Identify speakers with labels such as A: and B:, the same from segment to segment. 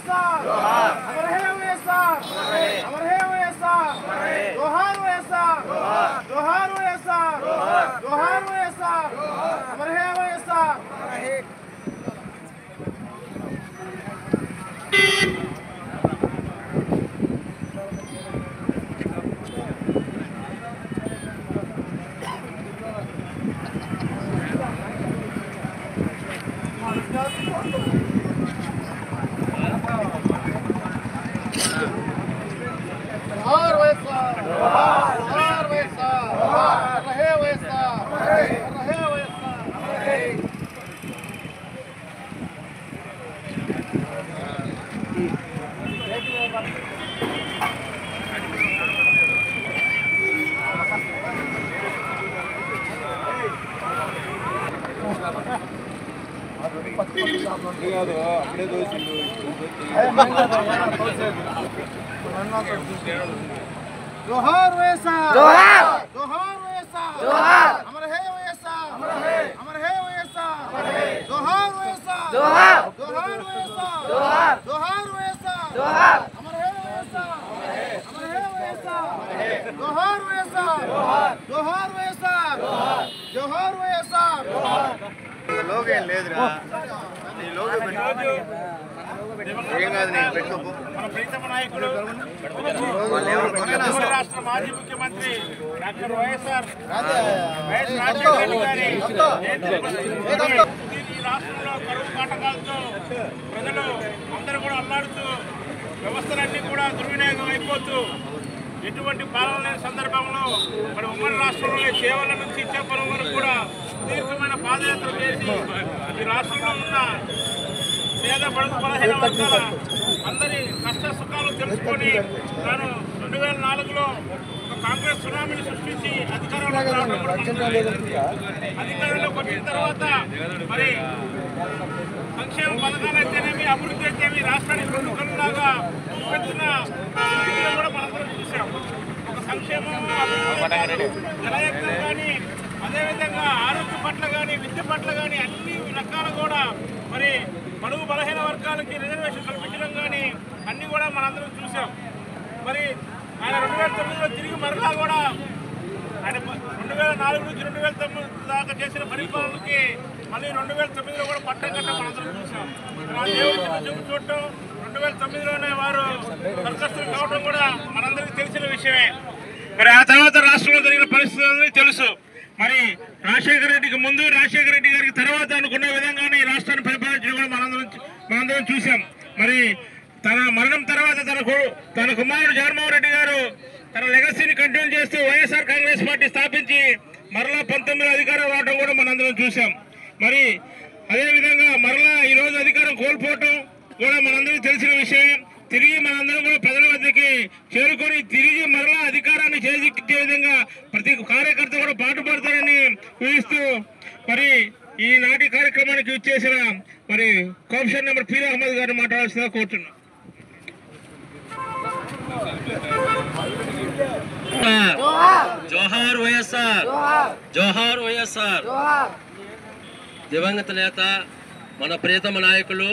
A: వైఎస్ఆర్ అమర్ హే వైఎస్ఆర్ అమర్ హే వైఎస్ఆర్ జోహార్ వైఎస్ఆర్ జోహార్ వైఎస్ఆర్ జోహార్ వైఎస్ఆర్ అమర్ హే వైఎస్ఆర్ जोहार वैएसआर जोहार जोहार वैएसआर जोहार अमर है वैएसआर अमर है वैएसआर जोहार वैएसआर जोहार जोहार वैएसआर जोहार जोहार वैएसआर जोहार अमर है वैएसआर अमर है वैएसआर जोहार वैएसआर जोहार वैएसआर जोहार वैएसआर लोग ఏం లేదురా నీ లోగో పెట్టు ఏం కాదు నేను పెట్టుకో మన ప్రీతమ నాయకుడు రాష్ట్ర మాజీ ముఖ్యమంత్రి డాక్టర్ వైఎస్ఆర్ రాజశేఖర రెడ్డి గారి ఈ రాష్ట్రంలో కరువు కాటకాలతో ప్రజలు అందరూ కూడా అల్లాడుతూ వ్యవస్థలన్నీ కూడా దుర్వినియోగం అయిపోతూ ఎటువంటి పాలన లేని సందర్భంలో మరి ఉమ్మడి రాష్ట్రంలో చేవల నుంచి ఇచ్చేపల్లి వరకు కూడా దీర్ఘమైన పాదయాత్ర చేసి ఈ రాష్ట్రంలో ఉన్న పేద బడుగు బలహీన వర్గాల అందరి కష్ట సుఖాలు తెలుసుకొని తాను 2004లో ఒక కాంగ్రెస్ సునామీని సృష్టించి అధికారంలోకి వచ్చిన తర్వాత మరి సంక్షేమ పథకాలైతేనేమి అభివృద్ధి అయితేమి రాష్ట్రానికి రెండు కళ్ళలాగా చూపెట్టిన స్థితిలో కూడా మనందరం చూసాం. ఒక సంక్షేమం జలయజ్ఞం కానీ అదేవిధంగా ఆరోగ్య పట్ల కానీ విద్య పట్ల కానీ అన్ని రకాలు కూడా మరి బడుగు బలహీన వర్గాలకి రిజర్వేషన్ కల్పించడం కానీ అన్నీ కూడా మనందరం చూసాం. మరి ఆయన 2009లో తిరిగి మరలా కూడా ఆయన 2004 నుంచి 2009 దాకా చేసిన పరిపాలనకి మళ్ళీ 2009లో కూడా పట్టం కట్ట మనందరం చూసాం. దేవుడి చూడటం 2009లోనే వారు సంకస్తులు కావడం కూడా మనందరికీ తెలిసిన విషయమే. మరి ఆ తర్వాత రాష్ట్రంలో జరిగిన పరిస్థితులని తెలుసు. మరి రాజశేఖర రెడ్డికి ముందు రాజశేఖర రెడ్డి గారికి తర్వాత అనుకున్న విధంగానే ఈ రాష్ట్రాన్ని పరిపాలించడం కూడా మనందరం చూసాం. మరి తన మరణం తర్వాత తన కుమారుడు జగన్మోహన్ రెడ్డి గారు తన లెగసీని కంటిన్యూ చేస్తూ వైఎస్ఆర్ కాంగ్రెస్ పార్టీ స్థాపించి మరలా 19 అధికారం రావడం కూడా మనందరం చూసాం. మరి అదేవిధంగా మరలా ఈరోజు అధికారం కోల్పోవటం కూడా మనందరికీ తెలిసిన విషయం. తిరిగి మనందరం కూడా ప్రజల వద్దకి చేరుకొని తిరిగి మరలా అధికారాన్ని చేజిక్కే విధంగా ప్రతి కార్యకర్త కూడా పాటుపడతారని ఊహిస్తూ మరి ఈనాటి కార్యక్రమానికి ఇచ్చేసిన మరి కోఆప్షన్ నెంబర్ పీర్ అహ్మద్ గారిని మాట్లాడాల్సిందిగా కోరుతున్నాం.
B: జోహార్ వైఎస్ఆర్ జోహార్ వైఎస్ఆర్. దివంగత నేత మన ప్రియతమ నాయకులు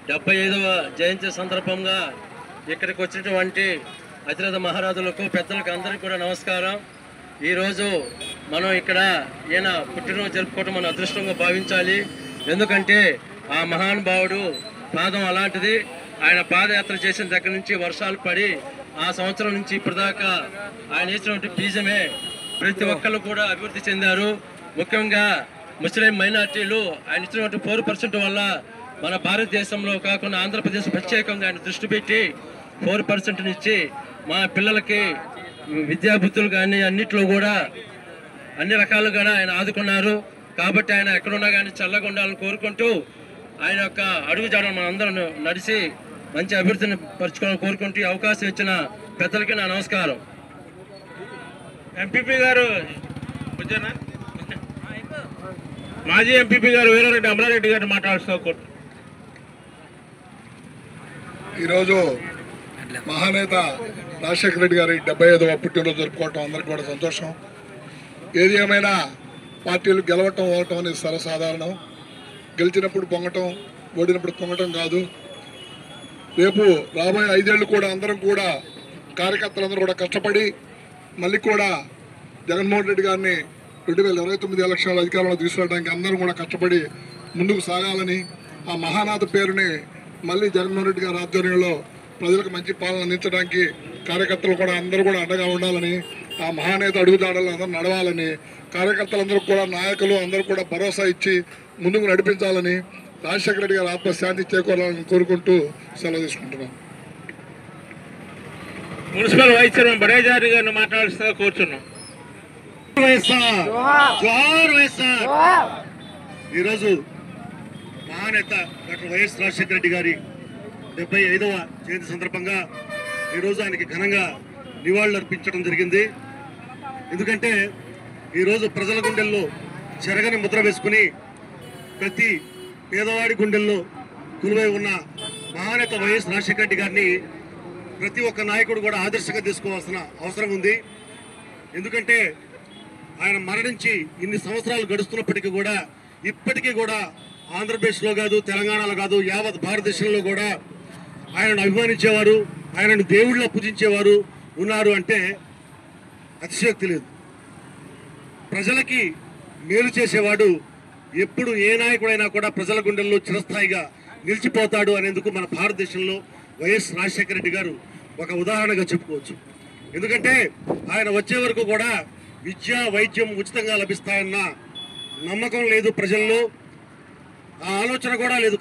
B: 75వ జయంతి సందర్భంగా ఇక్కడికి వచ్చినటువంటి అతిరథ మహారాజులకు పెద్దలకు అందరికీ కూడా నమస్కారం. ఈరోజు మనం ఇక్కడ ఈయన పుట్టినరోజు జరుపుకోవడం మన అదృష్టంగా భావించాలి. ఎందుకంటే ఆ మహానుభావుడు పాదం అలాంటిది. ఆయన పాదయాత్ర చేసిన దగ్గర నుంచి వర్షాలు పడి ఆ సంవత్సరం నుంచి ఇప్పటిదాకా ఆయన ఇచ్చినటువంటి బీజమే ప్రతి ఒక్కళ్ళు కూడా అభివృద్ధి చెందారు. ముఖ్యంగా ముస్లిం మైనార్టీలు ఆయన ఇచ్చినటువంటి 4% వల్ల మన భారతదేశంలో కాకుండా ఆంధ్రప్రదేశ్ ప్రత్యేకంగా ఆయన దృష్టి పెట్టి 4% ఇచ్చి మా పిల్లలకి విద్యాబుద్ధులు కానీ అన్నిట్లో కూడా అన్ని రకాలుగా ఆయన ఆదుకున్నారు. కాబట్టి ఆయన ఎక్కడున్నా కానీ చల్లగా ఉండాలని కోరుకుంటూ ఆయన యొక్క అడుగుజాడను మనం అందరం నడిచి మంచి అభివృద్ధిని పరచుకోవాలని కోరుకుంటూ అవకాశం ఇచ్చిన పెద్దలకి నా నమస్కారం.
A: ఎంపీపీ గారు మాజీ ఎంపీపీ గారు వీరారెడ్డి అమరారెడ్డి గారిని మాట్లాడుతూ
C: ఈరోజు మహానేత రాజశేఖర రెడ్డి గారి 75వ పుట్టినరోజు జరుపుకోవటం అందరికీ కూడా సంతోషం. ఏది ఏమైనా పార్టీలు గెలవటం ఓడటం అనేది సర్వసాధారణం. గెలిచినప్పుడు పొంగటం, ఓడినప్పుడు పొంగటం కాదు. రేపు రాబోయే 5 ఏళ్ళు కూడా అందరం కూడా కార్యకర్తలందరూ కూడా కష్టపడి మళ్ళీ కూడా జగన్మోహన్ రెడ్డి గారిని 2029 ఎలక్షన్ల అధికారంలో తీసుకురావడానికి అందరం కూడా కష్టపడి ముందుకు సాగాలని, ఆ మహానాథ పేరుని మళ్ళీ జగన్మోహన్ రెడ్డి గారి ఆధ్వర్యంలో ప్రజలకు మంచి పాలన అందించడానికి కార్యకర్తలు కూడా అందరూ కూడా అండగా ఉండాలని, ఆ మహానేత అడుగుదాడలు అందరూ నడవాలని, కార్యకర్తలందరూ కూడా నాయకులు అందరూ కూడా భరోసా ఇచ్చి ముందుకు నడిపించాలని, రాజశేఖర రెడ్డి గారి ఆత్మశాంతి చేకూరాలని కోరుకుంటూ సెలవు తీసుకుంటున్నాం.
A: మున్సిపల్ వైస్ చైర్మన్ బడేజారి గారిని మాట్లాడుతూ కూర్చున్నాం.
D: ఈరోజు మహానేత డాక్టర్ వైఎస్ రాజశేఖర రెడ్డి గారి 75వ జయంతి సందర్భంగా ఈరోజు ఆయనకి ఘనంగా నివాళులు అర్పించడం జరిగింది. ఎందుకంటే ఈరోజు ప్రజల గుండెల్లో చెరగని ముద్ర వేసుకుని ప్రతి పేదవాడి గుండెల్లో కొలువై ఉన్న మహానేత వైఎస్ రాజశేఖర రెడ్డి గారిని ప్రతి ఒక్క నాయకుడు కూడా ఆదర్శంగా తీసుకోవాల్సిన అవసరం ఉంది. ఎందుకంటే ఆయన మరణించి ఇన్ని సంవత్సరాలు గడుస్తున్నప్పటికీ కూడా ఇప్పటికీ కూడా ఆంధ్రప్రదేశ్లో కాదు, తెలంగాణలో కాదు, యావత్ భారతదేశంలో కూడా ఆయనను అభిమానించేవారు, ఆయనను దేవుళ్ళ పూజించేవారు ఉన్నారు అంటే అతిశయోక్తి లేదు. ప్రజలకి మేలు చేసేవాడు ఎప్పుడు ఏ నాయకుడైనా కూడా ప్రజల గుండెల్లో చిరస్థాయిగా నిలిచిపోతాడు అనేందుకు మన భారతదేశంలో వైఎస్ రాజశేఖర రెడ్డి గారు ఒక ఉదాహరణగా చెప్పుకోవచ్చు. ఎందుకంటే ఆయన వచ్చే వరకు కూడా విద్య, వైద్యం ఉచితంగా లభిస్తాయన్న నమ్మకం లేదు ప్రజల్లో, ఆ ఆలోచన కూడా లేదు.